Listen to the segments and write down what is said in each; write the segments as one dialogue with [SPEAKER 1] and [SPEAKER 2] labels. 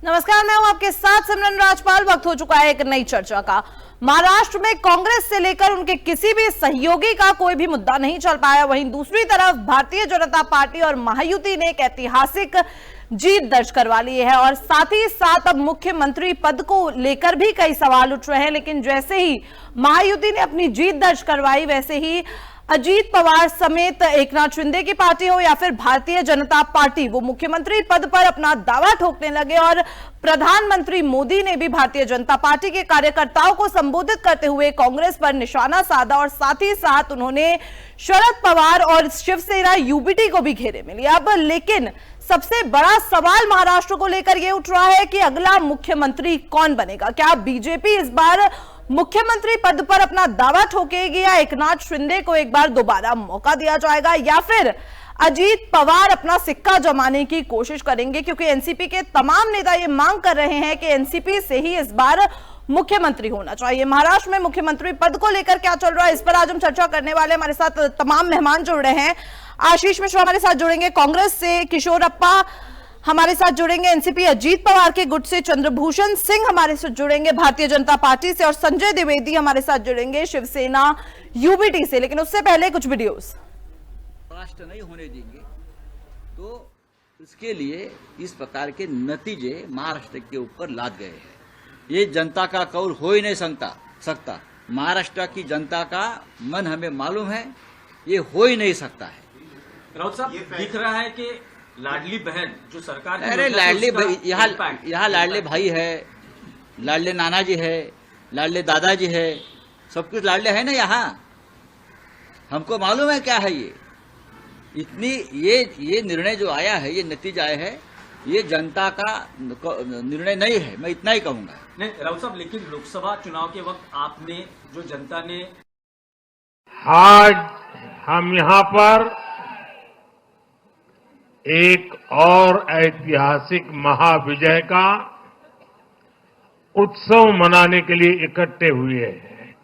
[SPEAKER 1] नमस्कार, मैं हूं आपके साथ सिमरन राजपाल। वक्त हो चुका है एक नई चर्चा का। महाराष्ट्र में कांग्रेस से लेकर उनके किसी भी सहयोगी का कोई भी मुद्दा नहीं चल पाया। वहीं दूसरी तरफ भारतीय जनता पार्टी और महायुति ने एक ऐतिहासिक जीत दर्ज करवा ली है और साथ ही साथ अब मुख्यमंत्री पद को लेकर भी कई सवाल उठ रहे हैं। लेकिन जैसे ही महायुति ने अपनी जीत दर्ज करवाई, वैसे ही अजीत पवार समेत एकनाथ शिंदे की पार्टी हो या फिर भारतीय जनता पार्टी, वो मुख्यमंत्री पद पर अपना दावा ठोकने लगे। और प्रधानमंत्री मोदी ने भी भारतीय जनता पार्टी के कार्यकर्ताओं को संबोधित करते हुए कांग्रेस पर निशाना साधा और साथ ही साथ उन्होंने शरद पवार और शिवसेना यूबीटी को भी घेरे में लिया। अब लेकिन सबसे बड़ा सवाल महाराष्ट्र को लेकर यह उठ रहा है कि अगला मुख्यमंत्री कौन बनेगा। क्या बीजेपी इस बार मुख्यमंत्री पद पर अपना दावा ठोकेगी या एकनाथ शिंदे को एक बार दोबारा मौका दिया जाएगा, या फिर अजीत पवार अपना सिक्का जमाने की कोशिश करेंगे? क्योंकि एनसीपी के तमाम नेता ये मांग कर रहे हैं कि एनसीपी से ही इस बार मुख्यमंत्री होना चाहिए। महाराष्ट्र में मुख्यमंत्री पद को लेकर क्या चल रहा है, इस पर आज हम चर्चा करने वाले। हमारे साथ तमाम मेहमान जुड़ रहे हैं। आशीष मिश्रा हमारे साथ जुड़ेंगे कांग्रेस से, किशोरप्पा हमारे साथ जुड़ेंगे एनसीपी अजीत पवार के गुट से, चंद्रभूषण सिंह हमारे साथ जुड़ेंगे भारतीय जनता पार्टी से और संजय द्विवेदी हमारे साथ जुड़ेंगे शिवसेना यूबीटी से। लेकिन उससे पहले कुछ वीडियोस।
[SPEAKER 2] राष्ट्र नहीं होने देंगे तो इसके लिए इस प्रकार के नतीजे महाराष्ट्र के ऊपर लाद गए हैं। ये जनता का कौल हो ही नहीं सकता। महाराष्ट्र की जनता का मन हमें मालूम है, ये हो ही नहीं सकता है।
[SPEAKER 3] राउत साहब, दिख रहा है कि लाडली बहन जो सरकार,
[SPEAKER 2] अरे लाडली भाई, यहाँ लाडले भाई है, लाडले नाना जी है, लाडले दादाजी है, सब कुछ लाडले है ना यहाँ। हमको मालूम है क्या है ये। इतनी ये निर्णय जो आया है, ये नतीजा आया है, ये जनता का निर्णय नहीं है, मैं इतना ही कहूंगा।
[SPEAKER 3] नहीं राउत साहब, लेकिन लोकसभा चुनाव के वक्त आपने जो जनता ने,
[SPEAKER 4] आज हम यहाँ पर एक और ऐतिहासिक महाविजय का उत्सव मनाने के लिए इकट्ठे हुए हैं।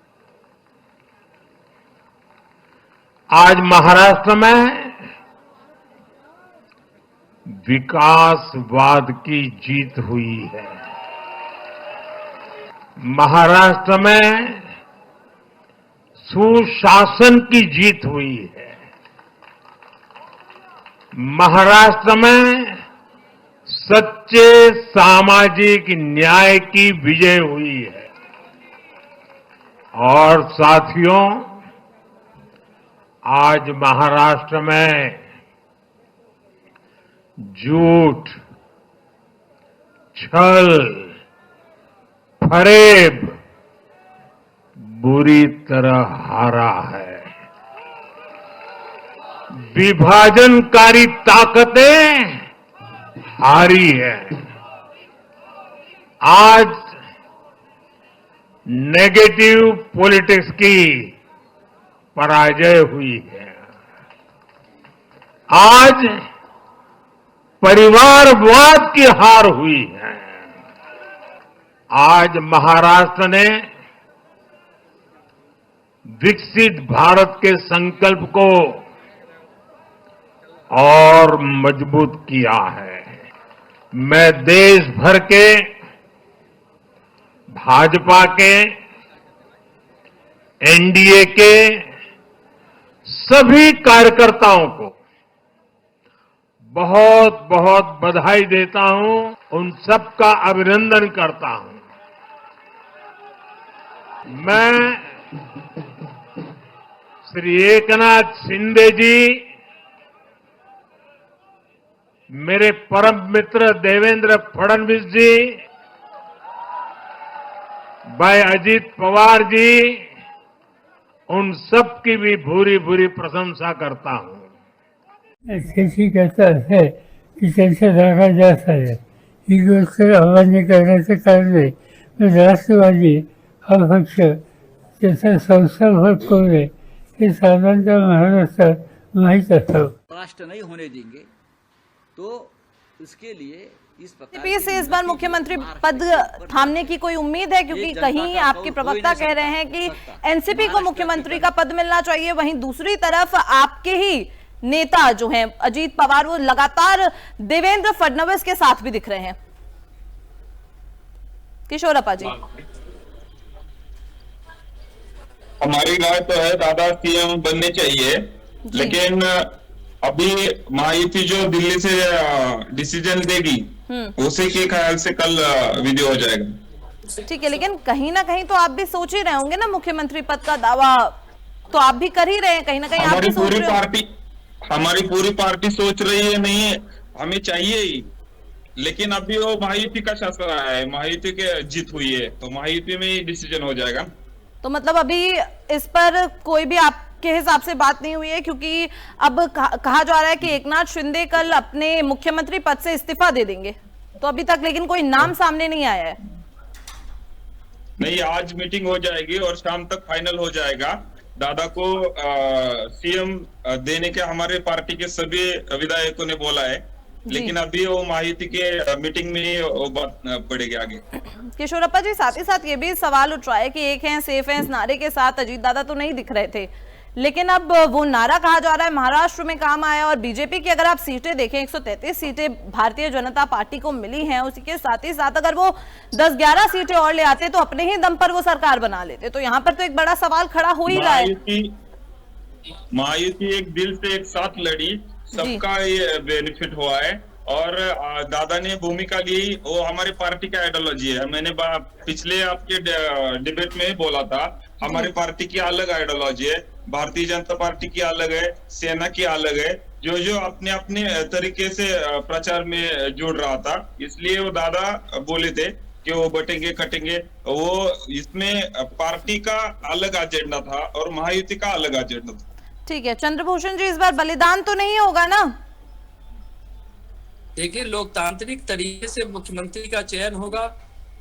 [SPEAKER 4] आज महाराष्ट्र में विकासवाद की जीत हुई है। महाराष्ट्र में सुशासन की जीत हुई है। महाराष्ट्र में सच्चे सामाजिक न्याय की विजय हुई है। और साथियों, आज महाराष्ट्र में झूठ, छल, फरेब बुरी तरह हारा है। विभाजनकारी ताकतें हारी है। आज नेगेटिव पॉलिटिक्स की पराजय हुई है। आज परिवारवाद की हार हुई है। आज महाराष्ट्र ने विकसित भारत के संकल्प को और मजबूत किया है। मैं देश भर के भाजपा के, एनडीए के सभी कार्यकर्ताओं को बहुत बहुत बधाई देता हूं, उन सबका अभिनंदन करता हूं। मैं श्री एकनाथ शिंदे जी, मेरे परम मित्र देवेंद्र फडणवीस जी, भाई अजीत पवार जी, उन सब की भी भूरी भूरी प्रशंसा करता हूं।
[SPEAKER 5] त्याची कहता है की त्यांच्या जागा जास्त आहे, ही गोष्ट अमान्य करण्याचं कारण आहे। राष्ट्रवादी हा पक्ष त्याचा संस्थापक कोण आहे हे साधारणतः महाराष्ट्रात माहीत असावं।
[SPEAKER 2] राष्ट्र नहीं होने देंगे तो इसके लिए इस
[SPEAKER 1] बीजेपी से इस बार मुख्यमंत्री पद थामने की कोई उम्मीद है? क्योंकि कहीं आपके प्रवक्ता कह रहे हैं कि एनसीपी को मुख्यमंत्री का पद मिलना चाहिए, वहीं दूसरी तरफ आपके ही नेता जो हैं अजीत पवार, वो लगातार देवेंद्र फडणवीस के साथ भी दिख रहे हैं। किशोरप्पा जी।
[SPEAKER 6] हमारी राय तो है दादा सीएम बनने चाहिए, लेकिन अभी महायुति जो दिल्ली से डिसीजन देगी उसी के ख्याल से कल विधि हो जाएगा।
[SPEAKER 1] ठीक है, लेकिन कहीं ना कहीं तो आप भी सोच ही रहे होंगे ना, मुख्यमंत्री पद का दावा तो आप भी कर ही रहे हैं, कहीं ना कहीं आप भी सोच रहे हो।
[SPEAKER 6] हमारी पूरी पार्टी सोच रही है, नहीं हमें चाहिए ही, लेकिन अभी वो महायुति का शासन आया है, महायुति के जीत हुई है, तो महायुति में ही डिसीजन हो जाएगा।
[SPEAKER 1] तो मतलब अभी इस पर कोई भी आपके हिसाब से बात नहीं हुई है, क्योंकि अब कहा जा रहा है कि एकनाथ शिंदे कल अपने मुख्यमंत्री पद से इस्तीफा दे देंगे, तो अभी तक लेकिन कोई नाम सामने नहीं आया है।
[SPEAKER 6] नहीं, आज मीटिंग हो जाएगी और शाम तक फाइनल हो जाएगा। दादा को सीएम देने के हमारे पार्टी के सभी विधायकों ने बोला है, लेकिन अभी वो महायुति के मीटिंग में ही वो बात पड़ेगी आगे।
[SPEAKER 1] किशोरप्पा जी, साथ ही साथ ये भी सवाल उठ रहा है कि एक है सेफ है, इस नारे के साथ अजीत दादा तो नहीं दिख रहे थे, लेकिन अब वो नारा कहा जा रहा है महाराष्ट्र में काम आया, और बीजेपी की अगर आप सीटें देखें 133 सीटें भारतीय जनता पार्टी को मिली हैं, उसी के साथ ही साथ अगर वो 10-11 सीटें और ले आते तो अपने ही दम पर वो सरकार बना लेते, तो यहाँ पर तो एक बड़ा सवाल खड़ा हो ही रहा है।
[SPEAKER 6] महायुति एक दिल से एक साथ लड़ी, सबका ये बेनिफिट हुआ है, और दादा ने भूमिका ली, वो हमारी पार्टी का आइडियोलॉजी है। मैंने पिछले आपके डिबेट में बोला था, हमारी पार्टी की अलग आइडियोलॉजी है, भारतीय जनता पार्टी की अलग है, सेना की अलग है, जो जो अपने अपने तरीके से प्रचार में जुड़ रहा था, इसलिए वो दादा बोले थे कि वो बटेंगे कटेंगे। वो इसमें पार्टी का अलग एजेंडा था और महायुति का अलग एजेंडा था।
[SPEAKER 1] ठीक है चंद्रभूषण जी, इस बार बलिदान तो नहीं होगा ना?
[SPEAKER 7] देखिए, लोकतांत्रिक तरीके से मुख्यमंत्री का चयन होगा,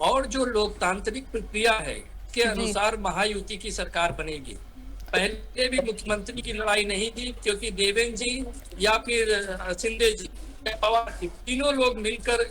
[SPEAKER 7] और जो लोकतांत्रिक प्रक्रिया है के अनुसार महायुति की सरकार बनेगी। पहले भी मुख्यमंत्री की लड़ाई नहीं थी, क्योंकि देवेंद्र जी या फिर शिंदे जी, पवार जी, तीनों लोग मिलकर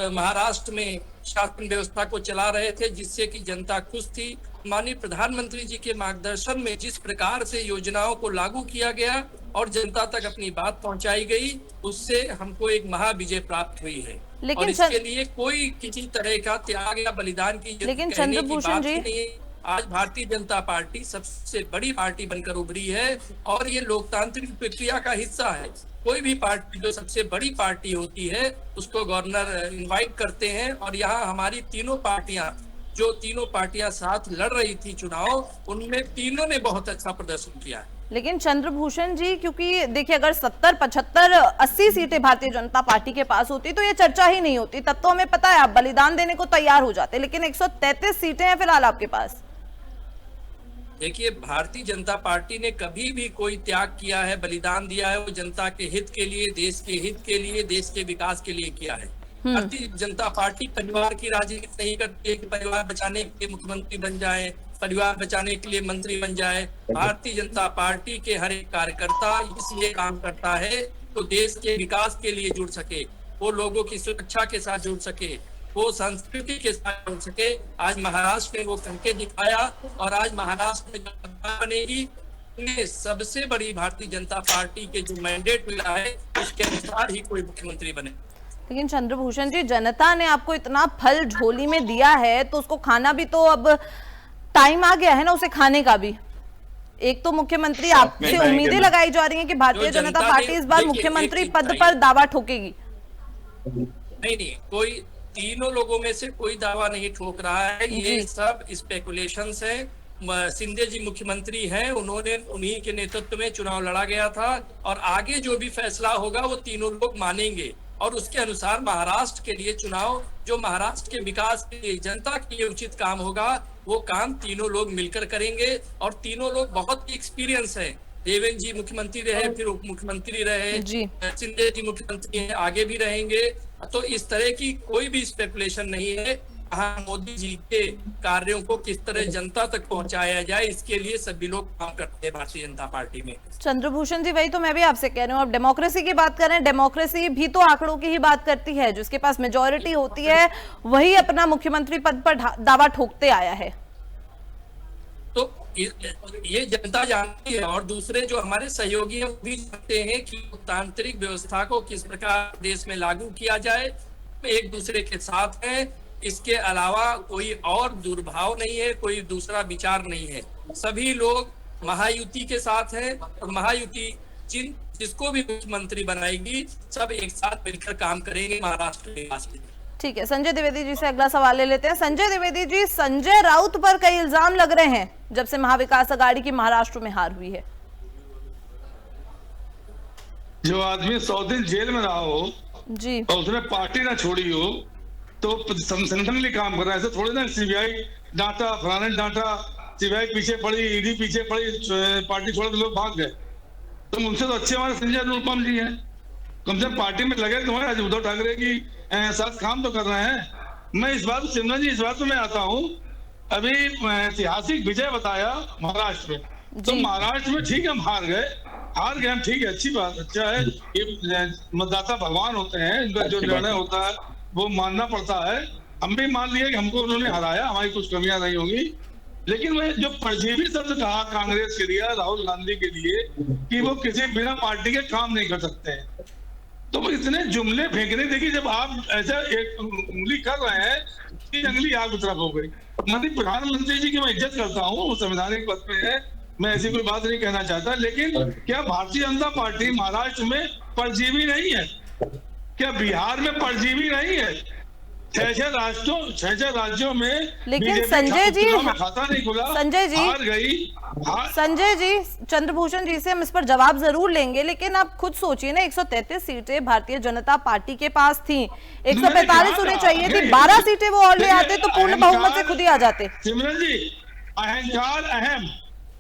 [SPEAKER 7] महाराष्ट्र में शासन व्यवस्था को चला रहे थे, जिससे कि जनता खुश थी। माननीय प्रधानमंत्री जी के मार्गदर्शन में जिस प्रकार से योजनाओं को लागू किया गया और जनता तक अपनी बात पहुंचाई गई, उससे हमको एक महाविजय प्राप्त हुई है। लेकिन और इसके लिए कोई किसी तरह का त्याग या बलिदान की
[SPEAKER 1] लेकिन चंद्रभूषण जी,
[SPEAKER 7] नहीं। आज भारतीय जनता पार्टी सबसे बड़ी पार्टी बनकर उभरी है, और ये लोकतांत्रिक प्रक्रिया का हिस्सा है। कोई भी पार्टी जो सबसे बड़ी पार्टी होती है उसको गवर्नर इनवाइट करते हैं, और यहाँ हमारी तीनों पार्टियां साथ लड़ रही थी चुनाव, उनमें तीनों ने बहुत अच्छा प्रदर्शन किया है।
[SPEAKER 1] लेकिन चंद्रभूषण जी, क्योंकि देखिए अगर 70, 75, 80 सीटें भारतीय जनता पार्टी के पास होती तो ये चर्चा ही नहीं होती, तब तो हमें पता है आप बलिदान देने को तैयार हो जाते, लेकिन 133 सीटें हैं फिलहाल आपके पास।
[SPEAKER 7] देखिए, भारतीय जनता पार्टी ने कभी भी कोई त्याग किया है, बलिदान दिया है, वो जनता के हित के लिए, देश के हित के लिए, देश के विकास के लिए किया है। भारतीय जनता पार्टी परिवार की राजनीति नहीं करती है कि परिवार बचाने के लिए मुख्यमंत्री बन जाए, परिवार बचाने के लिए मंत्री बन जाए। भारतीय जनता पार्टी के हर एक कार्यकर्ता इसलिए काम करता है तो देश के विकास के लिए जुड़ सके, वो लोगों की सुरक्षा के साथ जुड़ सके, वो संस्कृति के साथ जुड़ सके। आज महाराष्ट्र में वो करके दिखाया, और आज महाराष्ट्र में बनेगी सबसे बड़ी भारतीय जनता पार्टी के जो मैंडेट मिला है उसके अनुसार ही कोई मुख्यमंत्री बने।
[SPEAKER 1] लेकिन चंद्रभूषण जी, जनता ने आपको इतना फल झोली में दिया है तो उसको खाना भी तो अब टाइम आ गया है ना, उसे खाने का भी। एक तो मुख्यमंत्री, आपसे उम्मीदें लगाई जा रही हैं कि भारतीय जनता पार्टी इस बार मुख्यमंत्री पद पर दावा ठोकेगी।
[SPEAKER 7] नहीं, कोई तीनों लोगों में से कोई दावा नहीं ठोक रहा है, ये सब स्पेकुलेशंस है। शिंदे जी मुख्यमंत्री हैं, उन्होंने उन्हीं के नेतृत्व में चुनाव लड़ा गया था, और आगे जो भी फैसला होगा वो तीनों लोग मानेंगे, और उसके अनुसार महाराष्ट्र के लिए चुनाव, जो महाराष्ट्र के विकास के लिए, जनता के लिए उचित काम होगा, वो काम तीनों लोग मिलकर करेंगे। और तीनों लोग बहुत ही एक्सपीरियंस है, देवेंद्र जी मुख्यमंत्री रहे, फिर उप मुख्यमंत्री रहे, शिंदे जी मुख्यमंत्री हैं, आगे भी रहेंगे। तो इस तरह की कोई भी स्पेकुलेशन नहीं है। हाँ, मोदी जी के कार्यों को किस तरह जनता तक पहुंचाया जाए, इसके लिए सभी लोग काम करते हैं भारतीय जनता पार्टी में।
[SPEAKER 1] चंद्रभूषण जी, वही तो मैं भी आपसे कह रही हूँ, अब डेमोक्रेसी की बात करें, डेमोक्रेसी भी तो आंकड़ों की ही बात करती है, जिसके पास मेजॉरिटी होती है वही अपना मुख्यमंत्री पद पर दावा ठोकते आया है।
[SPEAKER 7] तो ये जनता जानती है, और दूसरे जो हमारे सहयोगी हैं वो भी जानते हैं कि लोकतांत्रिक व्यवस्था को किस प्रकार देश में लागू किया जाए, एक दूसरे के साथ हैं। इसके अलावा कोई और दुर्भाव नहीं है, कोई दूसरा विचार नहीं है। सभी लोग महायुति के साथ हैं और महायुति जिसको भी मुख्यमंत्री बनाएगी सब एक साथ मिलकर काम करेंगे महाराष्ट्र के विकास के लिए।
[SPEAKER 1] ठीक है, संजय द्विवेदी जी से अगला सवाल ले लेते हैं। संजय द्विवेदी जी, संजय राउत पर कई इल्जाम लग रहे हैं जब से महाविकास अघाड़ी की महाराष्ट्र में हार हुई है।
[SPEAKER 8] जो आदमी 100 दिन जेल में रहा हो
[SPEAKER 1] जी
[SPEAKER 8] और उसने पार्टी ना छोड़ी हो तो संगठन के लिए काम कर रहा है। ऐसे थोड़ी ना सीबीआई डांटा, फलाने डांटा, सीबीआई पीछे पड़ी, ईडी पीछे पड़ी, पार्टी छोड़ के लोग भाग गए। तो उनसे तो अच्छे हमारे संजय अनुपम जी हैं, कम से कम पार्टी में लगे तो आज उद्धव ठाकरे की साथ काम तो कर रहे हैं। मैं इस बात सिमरन जी, इस बात में आता हूँ, अभी ऐतिहासिक विजय बताया महाराष्ट्र में, तो महाराष्ट्र में ठीक है हम हार गए हम, ठीक है, अच्छी बात, अच्छा है। ये मतदाता भगवान होते हैं, इनका जो निर्णय होता है वो मानना पड़ता है। हम भी मान लिए कि हमको उन्होंने हराया, हमारी कुछ कमियां नहीं होंगी। लेकिन मैं जो परजीवी शब्द कहा कांग्रेस के लिए, राहुल गांधी के लिए, कि वो किसी बिना पार्टी के काम नहीं कर सकते हैं, तो वो इतने जुमले फेंकने। देखिए जब आप ऐसा एक उंगली कर रहे हैं, तीन उंगली आग की तरफ हो गई। प्रधानमंत्री जी की मैं इज्जत करता हूँ, वो संवैधानिक पद पे है, मैं ऐसी कोई बात नहीं कहना चाहता, लेकिन क्या भारतीय जनता पार्टी महाराष्ट्र में परजीवी नहीं है? क्या बिहार में परजीवी नहीं है? 6 राज्यों में
[SPEAKER 1] लेकिन संजय जी,
[SPEAKER 8] खाता नहीं खुला,
[SPEAKER 1] संजय जी
[SPEAKER 8] हार गई।
[SPEAKER 1] संजय जी, चंद्रभूषण जी से हम इस पर जवाब जरूर लेंगे, लेकिन आप खुद सोचिए ना, 133 सीटें भारतीय जनता पार्टी के पास थी, 145 उन्हें चाहिए थी, 12 सीटें वो और ले आते तो पूर्ण बहुमत से खुद ही आ जाते।
[SPEAKER 8] सिमरन जी, अहंकार अहम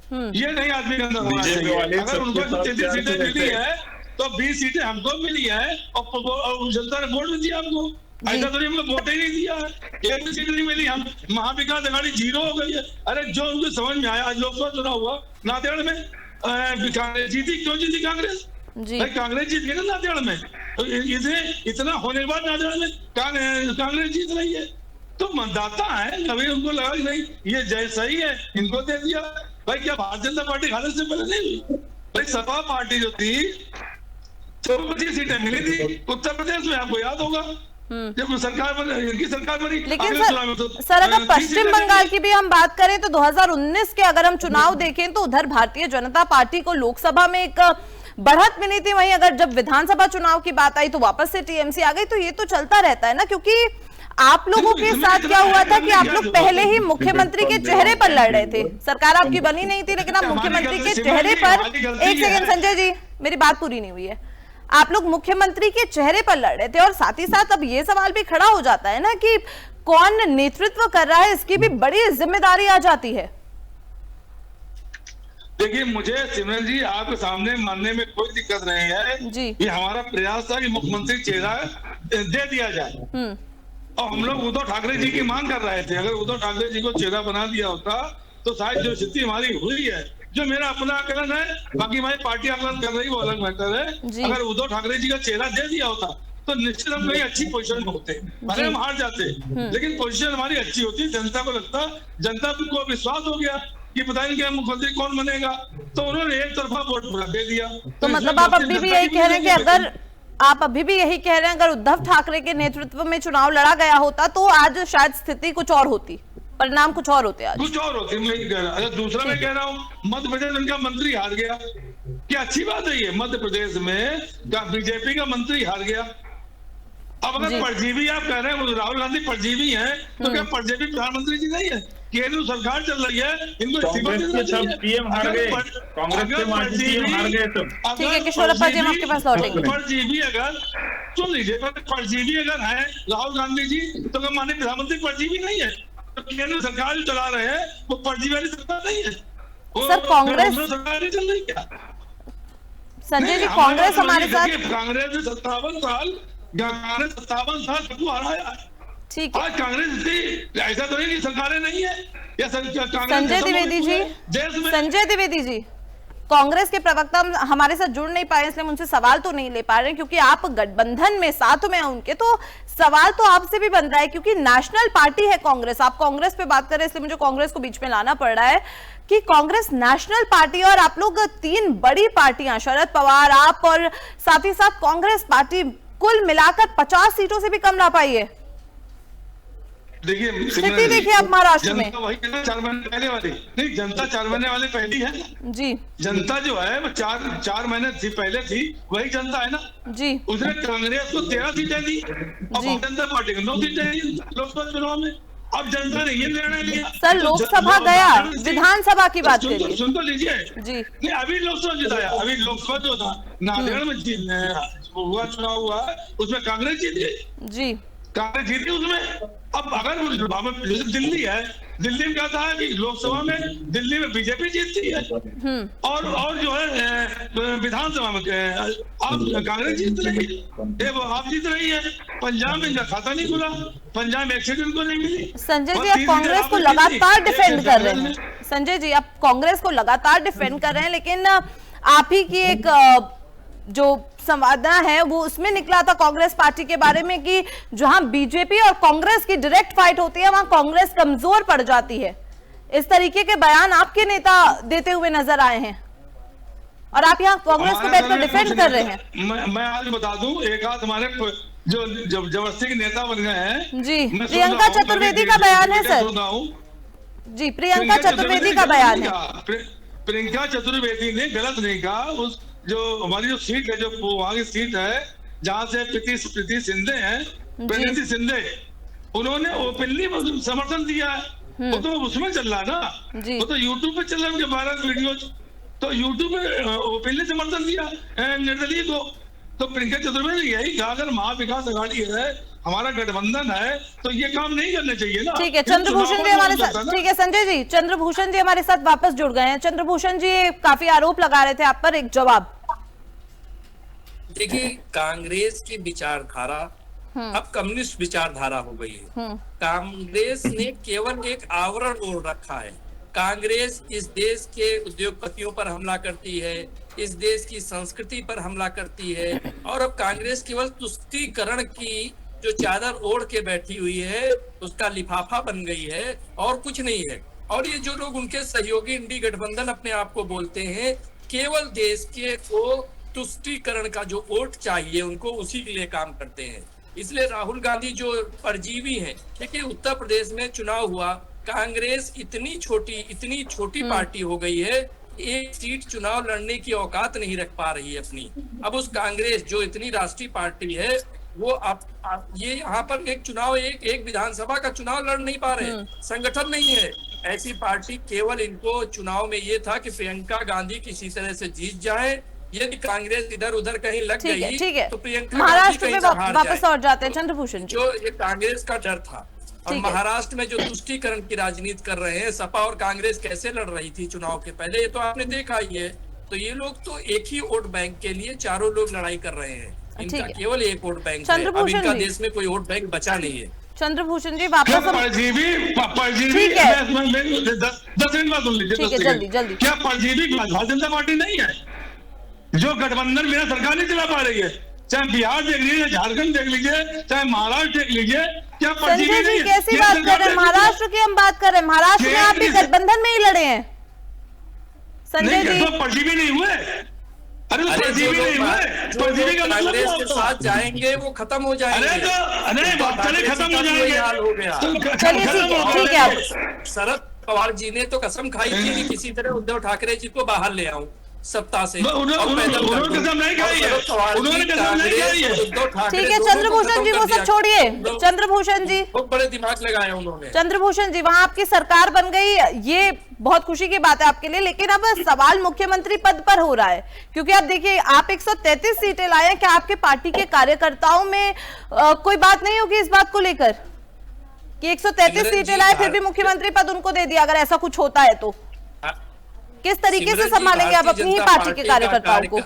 [SPEAKER 8] ये नहीं आदमी के अंदर होना चाहिए। अगर उनको 33 सीटें मिली है तो 20 सीटें हमको मिली है और जनता ने वोट भी दिया हमको। ऐसा तो हमको वोट ही नहीं दिया है, एक भी सीट नहीं मिली। हम महाविकास अघाड़ी 0 हो गई है। अरे जो उनको समझ में आया, आज लोकसभा चुनाव हुआ नांदेड़ में, कांग्रेस जीती। क्यों जीती कांग्रेस? भाई कांग्रेस जीत गई ना नांदेड़ में, तो इसे इतना होने के बाद नांदेड़ में कांग्रेस जीत रही है। तो मतदाता है, कभी उनको लगा कि नहीं ये जय सही है, इनको दे दिया। भाई क्या भारतीय जनता पार्टी खाने से पहले नहीं हुई? भाई सपा पार्टी जो थी 24 सीटें मिली थी उत्तर प्रदेश में, आपको याद होगा जब सरकार बनी, इनकी सरकार बनी।
[SPEAKER 1] लेकिन सर अगर पश्चिम बंगाल की भी हम बात करें तो 2019 के अगर हम चुनाव देखें तो उधर भारतीय जनता पार्टी को लोकसभा में एक बढ़त मिली थी, वहीं अगर जब विधानसभा चुनाव की बात आई तो वापस से टीएमसी आ गई। तो ये तो चलता रहता है ना, क्योंकि आप लोगों के साथ क्या हुआ था कि आप लोग पहले ही मुख्यमंत्री के चेहरे पर लड़ रहे थे, सरकार आपकी बनी नहीं थी, लेकिन आप मुख्यमंत्री के चेहरे पर, एक सेकंड संजय जी, मेरी बात पूरी नहीं हुई है, आप लोग मुख्यमंत्री के चेहरे पर लड़ रहे थे। और साथ ही साथ अब ये सवाल भी खड़ा हो जाता है ना कि कौन नेतृत्व कर रहा है, इसकी भी बड़ी जिम्मेदारी आ जाती है।
[SPEAKER 8] देखिए मुझे सिमरन जी आपके सामने मानने में कोई दिक्कत नहीं है जी। ये हमारा प्रयास था कि मुख्यमंत्री चेहरा दे दिया जाए, और हम लोग उद्धव ठाकरे जी की मांग कर रहे थे। अगर उद्धव ठाकरे जी को चेहरा बना दिया होता तो शायद जो स्थिति हमारी हुई है, जो मेरा अपना आकलन है, बाकी हमारी पार्टी आकलन कर रही वो अलग मैटर है। अगर उद्धव ठाकरे जी का चेहरा दे दिया होता तो निश्चित हम कहीं अच्छी पोजीशन में होते, भले हम हार जाते, लेकिन पोजीशन हमारी अच्छी होती। जनता को लगता, जनता को विश्वास हो गया कि पता नहीं क्या मुख्यमंत्री कौन बनेगा, तो उन्होंने एक तरफा वोट दे दिया।
[SPEAKER 1] तो मतलब आप अभी भी यही कह रहे हैं कि अगर आप अभी भी यही कह रहे हैं अगर उद्धव ठाकरे के नेतृत्व में चुनाव लड़ा गया होता तो आज शायद स्थिति कुछ और होती, परिणाम कुछ और होते, आज कुछ और होते। मैं कह रहा, दूसरा मैं कह रहा हूँ मध्य प्रदेश उनका मंत्री हार गया, क्या अच्छी बात है? ये मध्य प्रदेश में बीजेपी का मंत्री हार गया। अब अगर परजीवी आप कह रहे हैं राहुल गांधी परजीवी हैं, तो क्या परजीवी प्रधानमंत्री जी नहीं है? केंद्र सरकार चल रही है, इनको
[SPEAKER 6] पीएम हार गए, कांग्रेस के पीएम हार गए। तो
[SPEAKER 1] ठीक है किशोरप्पा जी, हम आपके पास लौटेंगे।
[SPEAKER 8] परजीवी अगर सुन लीजिए, परजीवी अगर है राहुल गांधी जी, तो क्या माननीय प्रधानमंत्री परजीवी नहीं है? तो केंद्र सरकार जो चला रहे हैं वो परजीवी वाली सरकार नहीं है?
[SPEAKER 1] सर कांग्रेस
[SPEAKER 8] सरकार नहीं चल रही क्या?
[SPEAKER 1] संजय जी कांग्रेस हमारे साथ,
[SPEAKER 8] कांग्रेस ने 57 साल सबको हराया है।
[SPEAKER 1] ठीक है,
[SPEAKER 8] आज कांग्रेस ऐसा तो नहीं कि सरकारें नहीं है या
[SPEAKER 1] संजय द्विवेदी जी, संजय द्विवेदी जी, कांग्रेस के प्रवक्ता हमारे साथ जुड़ नहीं पाए, इसलिए हम उनसे सवाल तो नहीं ले पा रहे, क्योंकि आप गठबंधन में साथ में हैं उनके, तो सवाल तो आपसे भी बन रहा है, क्योंकि नेशनल पार्टी है कांग्रेस। आप कांग्रेस पे बात कर रहे हैं, इसलिए मुझे कांग्रेस को बीच में लाना पड़ रहा है कि कांग्रेस नेशनल पार्टी और आप लोग 3 बड़ी पार्टियां, शरद पवार, आप और साथ ही साथ कांग्रेस पार्टी, कुल मिलाकर 50 सीटों से भी कम ला पाई है।
[SPEAKER 8] देखिए
[SPEAKER 1] स्थिति देखिए आप महाराष्ट्र में।
[SPEAKER 8] जनता वही है ना 4 महीने पहले वाली, नहीं जनता 4 महीने वाले पहली है
[SPEAKER 1] जी
[SPEAKER 8] जनता जो है वो 4 महीने थी पहले थी, वही जनता है ना
[SPEAKER 1] जी
[SPEAKER 8] उसने कांग्रेस को 13 सीटें दी और
[SPEAKER 1] जी।
[SPEAKER 8] भारतीय जनता पार्टी को 9 सीटें दी लोकसभा चुनाव में। अब जनता ने ये निर्णय लिया
[SPEAKER 1] सर, लोकसभा गया, विधानसभा की बात करिए।
[SPEAKER 8] सुन तो लीजिए
[SPEAKER 1] जी
[SPEAKER 8] नहीं, अभी लोकसभा जिताया, अभी लोकसभा जो था नांदेड़ में हुआ चुनाव हुआ उसमें कांग्रेस जीत गई,
[SPEAKER 1] जी
[SPEAKER 8] कांग्रेस जीती उसमें। अब अगर जैसे दिल्ली है, दिल्ली में क्या था कि लोकसभा में दिल्ली में बीजेपी जीतती है और जो है विधानसभा में आप कांग्रेस जीत रही है, वो आप जीत रही है। पंजाब में इनका खाता नहीं खुला, पंजाब में एक सीट उनको नहीं मिली।
[SPEAKER 1] संजय जी, आप कांग्रेस को लगातार डिफेंड कर रहे हैं। संजय जी, आप कांग्रेस को लगातार डिफेंड कर रहे हैं, लेकिन आप ही की एक जो संवादना है वो उसमें निकला था कांग्रेस पार्टी के बारे में कि जहां बीजेपी और कांग्रेस की डायरेक्ट फाइट होती है वहां कांग्रेस कमजोर पड़ जाती है। इस तरीके के बयान आपके नेता देते हुए नजर आए हैं और आप यहां कांग्रेस को बैठकर डिफेंड कर रहे हैं।
[SPEAKER 8] मैं आज बता दूं, एक आध हमारे जो जबरदस्ती के नेता बन गए हैं
[SPEAKER 1] जी, प्रियंका चतुर्वेदी का बयान है सर। जी, प्रियंका चतुर्वेदी का बयान है।
[SPEAKER 8] प्रियंका चतुर्वेदी ने गलत नहीं कहा। उस जो हमारी जो सीट है, जो वहां की सीट है जहां से प्रीति शिंदे हैं, प्रीति शिंदे, उन्होंने ओपनली समर्थन दिया है। वो तो उसमें चल रहा है ना, वो तो यूट्यूब पे चल रहा है उनके 12 वीडियो, तो यूट्यूब पे ओपनली समर्थन दिया निर्दलीय को। तो प्रियंका चतुर्वेदी ने यही कहा अगर महाविकास अघाड़ी है, हमारा गठबंधन है, तो ये काम नहीं करने चाहिए ना।
[SPEAKER 1] ठीक है, चंद्रभूषण जी हमारे साथ, ठीक है संजय जी, चंद्रभूषण जी हमारे साथ वापस जुड़ गए हैं। चंद्रभूषण जी काफी आरोप लगा रहे थे आप पर, एक जवाब।
[SPEAKER 7] देखिए, कांग्रेस की विचारधारा अब कम्युनिस्ट विचारधारा हो गई है। कांग्रेस ने केवल एक आवरण ओढ़ रखा है। कांग्रेस इस देश के उद्योगपतियों पर हमला करती है, इस देश की संस्कृति पर हमला करती है, और अब कांग्रेस केवल तुष्टीकरण की जो चादर ओढ़ के बैठी हुई है उसका लिफाफा बन गई है और कुछ नहीं है। और ये जो लोग उनके सहयोगी इंडी गठबंधन अपने आप को बोलते हैं, केवल देश के को तुष्टीकरण का जो वोट चाहिए उनको, उसी के लिए काम करते हैं। इसलिए राहुल गांधी जो परजीवी हैं, देखिए उत्तर प्रदेश में चुनाव हुआ, कांग्रेस इतनी छोटी पार्टी हो गई है, एक सीट चुनाव लड़ने की औकात नहीं रख पा रही है अपनी। अब उस कांग्रेस जो इतनी राष्ट्रीय पार्टी है, वो ये यहाँ पर एक विधानसभा का चुनाव लड़ नहीं पा रहे, संगठन नहीं है। ऐसी पार्टी केवल इनको चुनाव में ये था कि प्रियंका गांधी किसी तरह से जीत जाए। यदि कांग्रेस इधर उधर कहीं लग गई
[SPEAKER 1] ठीक है,
[SPEAKER 7] तो प्रियंका
[SPEAKER 1] महाराष्ट्र में वापस लौट जाते हैं चंद्रभूषण जी।
[SPEAKER 7] जो ये कांग्रेस का डर था, और महाराष्ट्र में जो तुष्टीकरण की राजनीति कर रहे हैं, सपा और कांग्रेस कैसे लड़ रही थी चुनाव के पहले, ये तो आपने देखा ही है। तो ये लोग तो एक ही वोट बैंक के लिए चारों लोग लड़ाई कर रहे हैं। इनका केवल एक वोट बैंक है, अब इनका देश में कोई वोट बैंक बचा नहीं है।
[SPEAKER 1] चंद्रभूषण जी वापस
[SPEAKER 8] परजीवी
[SPEAKER 1] ठीक है,
[SPEAKER 8] 10 मिनट बाद सुन लीजिए,
[SPEAKER 1] जल्दी।
[SPEAKER 8] क्या परजीवी भारतीय जनता पार्टी नहीं है जो गठबंधन बिना सरकार नहीं चला पा रही है? चाहे बिहार देख लीजिए, झारखंड देख लीजिए, चाहे महाराष्ट्र देख लीजिए, क्या
[SPEAKER 1] संजय जी कैसी बात कर रहे हैं? महाराष्ट्र की हम बात कर रहे हैं, महाराष्ट्र में आप भी गठबंधन में ही लड़े हैं संजय जी।
[SPEAKER 8] परजीवी नहीं हुए, अरे परजीवी नहीं हुए, परजीवी का
[SPEAKER 7] कांग्रेस के साथ जाएंगे वो खत्म हो जाएंगे।
[SPEAKER 8] चले खत्म हो जाएंगे,
[SPEAKER 7] हाल हो गया।
[SPEAKER 1] चलिए ठीक है।
[SPEAKER 7] शरद पवार जी ने तो कसम खाई थी कि किसी तरह उद्धव ठाकरे जी को बाहर ले आऊं सत्ता से।
[SPEAKER 1] ठीक है चंद्रभूषण जी, वो सब छोड़िए। चंद्रभूषण जी
[SPEAKER 7] बहुत बड़े दिमाग लगाए उन्होंने।
[SPEAKER 1] चंद्रभूषण जी, वहां आपकी सरकार बन गई, ये बहुत खुशी की बात है आपके लिए, लेकिन अब सवाल मुख्यमंत्री पद पर हो रहा है, क्योंकि आप देखिए आप 133 सीटें लाए हैं। क्या आपके पार्टी के कार्यकर्ताओं में कोई बात नहीं होगी इस बात को लेकर कि 133 सीटें लाए फिर भी मुख्यमंत्री पद उनको दे दिया? अगर ऐसा कुछ होता है तो किस तरीके से संभालेंगे आप अपनी ही पार्टी के कार्यकर्ताओं को?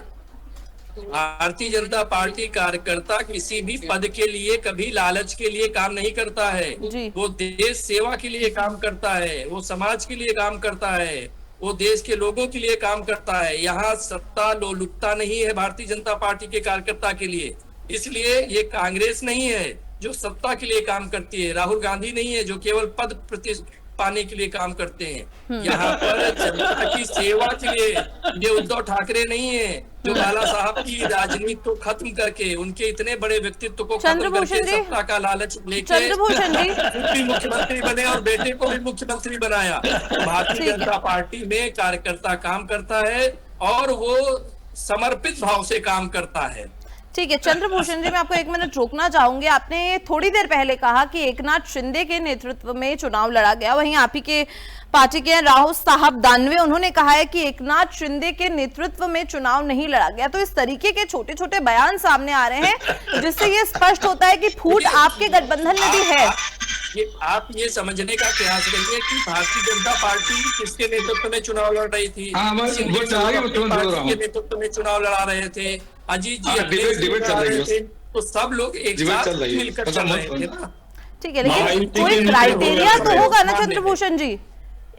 [SPEAKER 7] भारतीय जनता पार्टी कार्यकर्ता किसी भी पद के लिए कभी लालच के लिए काम नहीं करता है। वो देश सेवा के लिए काम करता है, वो समाज के लिए काम करता है, वो देश के लोगों के लिए काम करता है। यहाँ सत्ता लोलुपता नहीं है भारतीय जनता पार्टी के कार्यकर्ता के लिए। इसलिए ये कांग्रेस नहीं है जो सत्ता के लिए काम करती है, राहुल गांधी नहीं है जो केवल पाने के लिए काम करते हैं। यहाँ पर जनता की सेवा के लिए ये उद्धव ठाकरे नहीं है जो बाला साहब की राजनीति को खत्म करके, उनके इतने बड़े व्यक्तित्व को खत्म करके सत्ता का लालच लेके भी मुख्यमंत्री बने और बेटे को भी मुख्यमंत्री बनाया। भारतीय जनता पार्टी में कार्यकर्ता काम करता है और वो समर्पित भाव से काम करता है।
[SPEAKER 1] ठीक है चंद्रभूषण जी, मैं आपको 1 मिनट रोकना चाहूंगी। आपने थोड़ी देर पहले कहा कि एकनाथ शिंदे के नेतृत्व में चुनाव लड़ा गया, वहीं आप ही के पार्टी के राहुल साहब दानवे, उन्होंने कहा है कि एकनाथ शिंदे के नेतृत्व में चुनाव नहीं लड़ा गया। तो इस तरीके के छोटे छोटे बयान सामने आ रहे हैं जिससे ये स्पष्ट होता है कि फूट आपके गठबंधन में भी है।
[SPEAKER 7] आप ये समझने का प्रयास करिए कि भारतीय जनता पार्टी किसके नेतृत्व में चुनाव लड़ रही थी, के नेतृत्व में चुनाव लड़ा रहे थे, अजीत जी डिबेट चल रही है, तो सब लोग एक साथ मिलकर चल रहे थे ना।
[SPEAKER 1] ठीक है, लेकिन कोई क्राइटेरिया तो होगा ना चंद्रभूषण जी,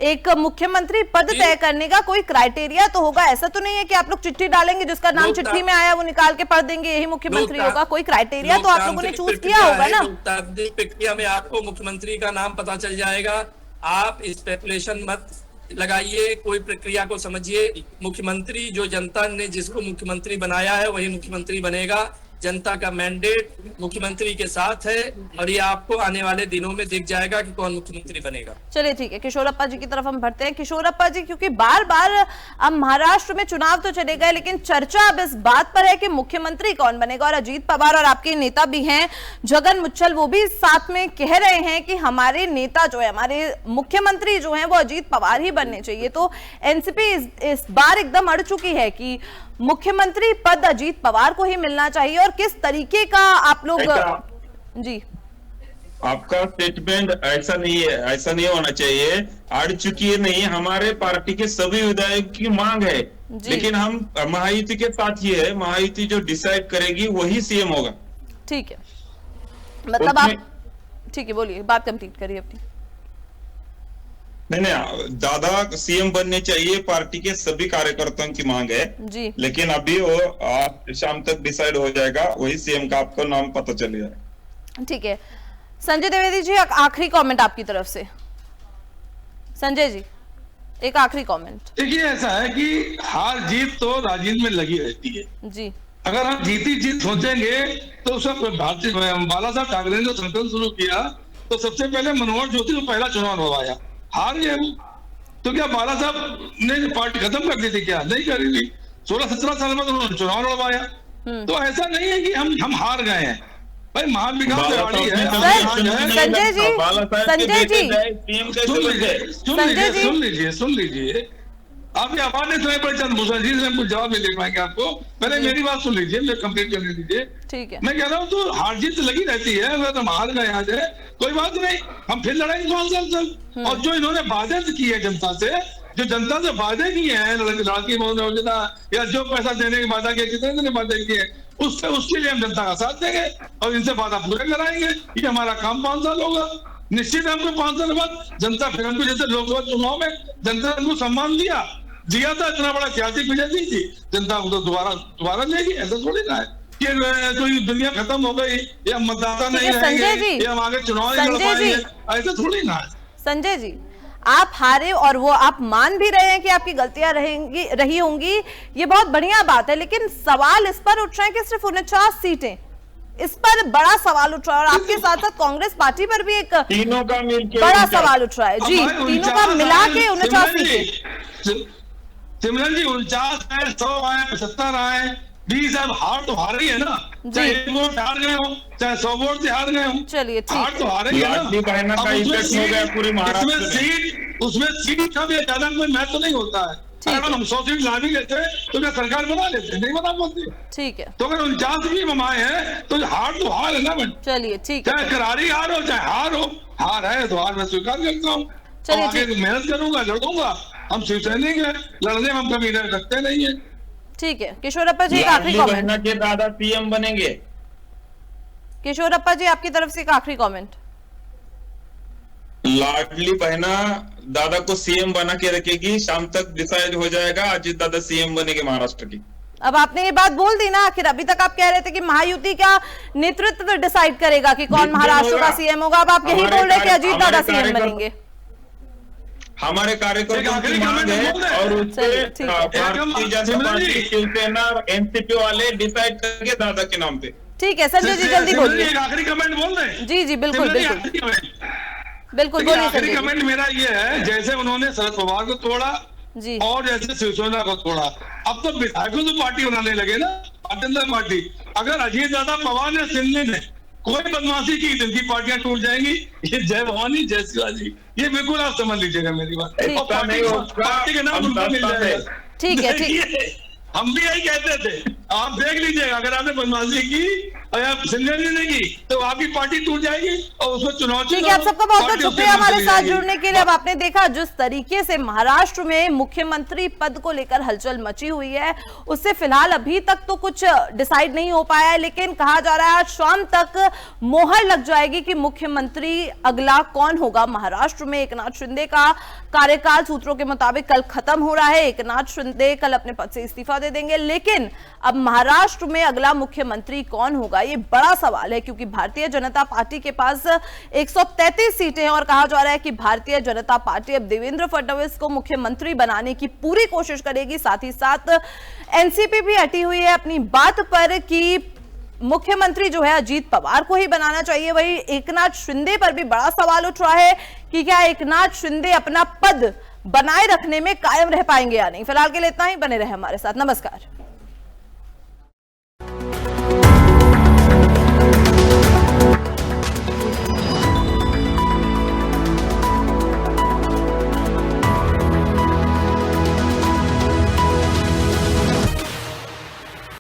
[SPEAKER 1] एक मुख्यमंत्री पद तय करने का कोई क्राइटेरिया तो होगा। ऐसा तो नहीं है कि आप लोग चिट्ठी डालेंगे, जिसका नाम चिट्ठी में आया वो निकाल के पढ़ देंगे, यही मुख्यमंत्री होगा। कोई क्राइटेरिया तो आप लोगों ने चूज किया होगा ना।
[SPEAKER 7] लोकतांत्रिक प्रक्रिया में आपको मुख्यमंत्री का नाम पता चल जाएगा। आप स्पेकुलेशन मत लगाइए, कोई प्रक्रिया को समझिए। मुख्यमंत्री जो जनता ने जिसको मुख्यमंत्री बनाया है वही मुख्यमंत्री बनेगा। जनता का मैंडेट मुख्यमंत्री के साथ है और ये आपको आने वाले दिनों में दिख जाएगा कि कौन मुख्यमंत्री बनेगा।
[SPEAKER 1] चलिए ठीक है, किशोरप्पा जी की तरफ हम बढ़ते हैं। किशोरप्पा जी, क्योंकि बार बार अब महाराष्ट्र में चुनाव तो चले गए, लेकिन चर्चा अब इस बात पर है कि मुख्यमंत्री कौन बनेगा। और अजीत पवार और आपके नेता भी हैं जगन मुच्छल, वो भी साथ में कह रहे हैं कि हमारे नेता जो है, हमारे मुख्यमंत्री जो है वो अजीत पवार ही बनने चाहिए। तो एनसीपी इस बार एकदम अड़ चुकी है कि मुख्यमंत्री पद अजीत पवार को ही मिलना चाहिए। और किस तरीके का आप लोग जी,
[SPEAKER 6] आपका स्टेटमेंट ऐसा नहीं है, ऐसा नहीं होना चाहिए। अड़ चुकी है नहीं, हमारे पार्टी के सभी विधायक की मांग है, लेकिन हम महायुति के साथ ही है। महायुति जो डिसाइड करेगी वही सीएम होगा।
[SPEAKER 1] ठीक है, मतलब आप ठीक है, बोलिए, बात कंप्लीट करिए अपनी।
[SPEAKER 6] नहीं, दादा सीएम बनने चाहिए, पार्टी के सभी कार्यकर्ताओं की मांग है
[SPEAKER 1] जी,
[SPEAKER 6] लेकिन अभी वो शाम तक डिसाइड हो जाएगा, वही सीएम का आपको नाम पता चलेगा।
[SPEAKER 1] ठीक है, संजय द्विवेदी जी, आखिरी कमेंट आपकी तरफ से। संजय जी, एक आखिरी कमेंट।
[SPEAKER 8] देखिए, ऐसा है कि हार जीत तो राजनीति में लगी रहती है
[SPEAKER 1] जी।
[SPEAKER 8] अगर हम जीती जीत सोचेंगे तो सब भारतीय बाला साहब ठाकरे ने जो संकल्प शुरू किया तो सबसे पहले मनोहर ज्योति को पहला चुनाव लड़वाया, हार गए वो। तो क्या बाला साहब ने पार्टी खत्म कर दी थी? क्या नहीं करी थी। 16-17 साल में तो उन्होंने चुनाव लड़वाया। तो ऐसा नहीं है कि हम हार गए हैं भाई। महान विकास तिवारी है,
[SPEAKER 1] संजय जी, संजय जी,
[SPEAKER 8] सुन लीजिए आप ये आवाज नहीं सुनाई पड़े चंद्रभूषण जी से, हम कुछ जवाब नहीं दे पाएंगे आपको। पहले मेरी बात सुन लीजिए, मैं कंप्लीट करने दीजिए।
[SPEAKER 1] ठीक है,
[SPEAKER 8] मैं कह रहा हूँ तो हार जीत लगी रहती है। अगर हम हार गए आज है कोई बात नहीं, हम फिर लड़ाएंगे 5 साल तक। और जो इन्होंने वादे की है जनता से, जो जनता से वादे किए हैं, लड़की योजना या जो पैसा देने की वादा किया, कितने ने वादे किए, उसके लिए हम जनता का साथ देंगे और इनसे वादा पूरे कराएंगे। ये हमारा काम 5 साल होगा। निश्चित है हमको 5 साल बाद जनता फिर हमको, जैसे लोकसभा चुनाव में जनता ने हमको सम्मान दिया था, इतना बड़ा ऐतिहासिक विजय दी थी, जनता हमको दोबारा देगी। ऐसा थोड़ी ना है कि कोई दुनिया खत्म हो गई या मतदाता नहीं रहेंगे या हम आगे चुनाव नहीं लड़ पाएंगे, ऐसा थोड़ी ना है।
[SPEAKER 1] संजय जी, आप हारे और वो आप मान भी रहे हैं कि आपकी गलतियां रही होंगी, ये बहुत बढ़िया बात है। लेकिन सवाल इस पर उठ रहे हैं कि सिर्फ 49 सीटें, इस पर बड़ा सवाल उठ रहा है। और आपके साथ साथ कांग्रेस पार्टी पर भी एक
[SPEAKER 6] तीनों का मिलकर
[SPEAKER 1] बड़ा सवाल उठ रहा है जी। तीनों का मिला के 49 सीटें।
[SPEAKER 8] सिमरन जी, 49 है, 100 आए, 75 आए, 20 अब हार तो हार ही है ना। चाहे 1 वोट हार गए हो, चाहे 100 वोट से हार गए हो,
[SPEAKER 1] चलिए
[SPEAKER 8] हार तो हार ही है ना। उसमें सीट का भी ज्यादा कोई महत्व नहीं होता है। अगर हम 100 सीट ला भी लेते तो क्या सरकार बना लेते? नहीं बना पाते।
[SPEAKER 1] ठीक है,
[SPEAKER 8] तो अगर 49 भी हम आए हैं तो हार तो हार है ना।
[SPEAKER 1] चलिए ठीक है,
[SPEAKER 8] चाहे करारी हार हो चाहे हार हो, हार है तो हार मैं स्वीकार करता हूँ। आगे मेहनत करूंगा, लड़ूंगा। हम शिवसैनिक हैं, लड़ने में हम कभी डर रखते नहीं है।
[SPEAKER 1] ठीक है, किशोरप्पा जी, एक आखिरी कमेंट।
[SPEAKER 6] के दादा सीएम बनेंगे।
[SPEAKER 1] किशोरप्पा जी, आपकी तरफ से एक आखिरी कमेंट।
[SPEAKER 6] लाडली बहना दादा को सीएम बना के रखेगी, शाम तक डिसाइड हो जाएगा, अजीत दादा सीएम बनेंगे महाराष्ट्र की।
[SPEAKER 1] अब आपने ये बात बोल दी ना, आखिर अभी तक आप कह रहे थे कि महायुति का नेतृत्व डिसाइड करेगा कि कौन महाराष्ट्र का सीएम होगा। अब आप यही बोल रहे हैं कि अजीत दादा सीएम बनेंगे।
[SPEAKER 6] हमारे कार्यकर्ताओं
[SPEAKER 8] आखिरी
[SPEAKER 6] की मांग
[SPEAKER 8] कमेंट
[SPEAKER 6] है
[SPEAKER 8] बोल रहे।
[SPEAKER 6] और उस पे
[SPEAKER 1] चलिए, ठीक है।
[SPEAKER 6] भारतीय जनता पार्टी, शिवसेना और एनसीपी वाले डिसाइड करेंगे दादा के नाम पे।
[SPEAKER 1] ठीक है संजय जी, जल्दी
[SPEAKER 8] सिमरन जी,
[SPEAKER 1] बोलिए।
[SPEAKER 8] एक आखिरी कमेंट बोल रहे हैं।
[SPEAKER 1] जी जी बिल्कुल
[SPEAKER 8] सिमरन जी,
[SPEAKER 1] बिल्कुल
[SPEAKER 8] आखिरी कमेंट।
[SPEAKER 1] बिल्कुल
[SPEAKER 8] देखिए,
[SPEAKER 1] बोलिए
[SPEAKER 8] आखिरी
[SPEAKER 1] संजय जी।
[SPEAKER 8] कमेंट मेरा ये है, जैसे उन्होंने शरद पवार को तोड़ा
[SPEAKER 1] जी
[SPEAKER 8] और जैसे शिवसेना को तोड़ा, अब तो विधायकों को पार्टी बनाने लगे ना, जनता पार्टी। अगर अजीत दादा पवार ने सिंधे ने कोई बदमाशी की, जिनकी पार्टियां टूट जाएंगी। ये जय भवानी जय शिवाजी, ये बिल्कुल आप समझ लीजिएगा मेरी बात।
[SPEAKER 1] ठीक।
[SPEAKER 8] और पार्टी के नाम उनको मिल जाएगा।
[SPEAKER 1] ठीक है, ठीक।
[SPEAKER 8] देखिए, हम भी यही कहते थे, आप देख लीजिएगा, अगर आपने बदमाशी की और आप सिंधिया ने की तो आपकी पार्टी टूट जाएगी और उसको चुनाव।
[SPEAKER 1] ठीक है, आप सबका बहुत बहुत शुक्रिया हमारे साथ जुड़ने के लिए। अब आपने देखा जिस तरीके से महाराष्ट्र में मुख्यमंत्री पद को लेकर हलचल मची हुई है, उससे फिलहाल अभी तक तो कुछ डिसाइड नहीं हो पाया है, लेकिन कहा जा रहा है आज शाम तक मोहर लग जाएगी कि मुख्यमंत्री अगला कौन होगा महाराष्ट्र में। एकनाथ शिंदे का कार्यकाल सूत्रों के मुताबिक कल खत्म हो रहा है। एकनाथ शिंदे कल अपने पद से इस्तीफा दे देंगे, लेकिन अब महाराष्ट्र में अगला मुख्यमंत्री कौन होगा ये बड़ा सवाल है, क्योंकि भारतीय जनता पार्टी के पास 133 सीटें हैं और कहा जा रहा है कि भारतीय जनता पार्टी अब देवेंद्र फडणवीस को मुख्यमंत्री बनाने की पूरी कोशिश करेगी। साथ ही साथ एनसीपी भी अटी हुई है अपनी बात पर कि मुख्यमंत्री जो है अजीत पवार को ही बनाना चाहिए। वहीं एकनाथ शिंदे पर भी बड़ा सवाल उठ रहा है कि क्या एकनाथ शिंदे अपना पद बनाए रखने में कायम रह पाएंगे या नहीं। फिलहाल के लिए इतना ही, बने रहे हमारे साथ। नमस्कार।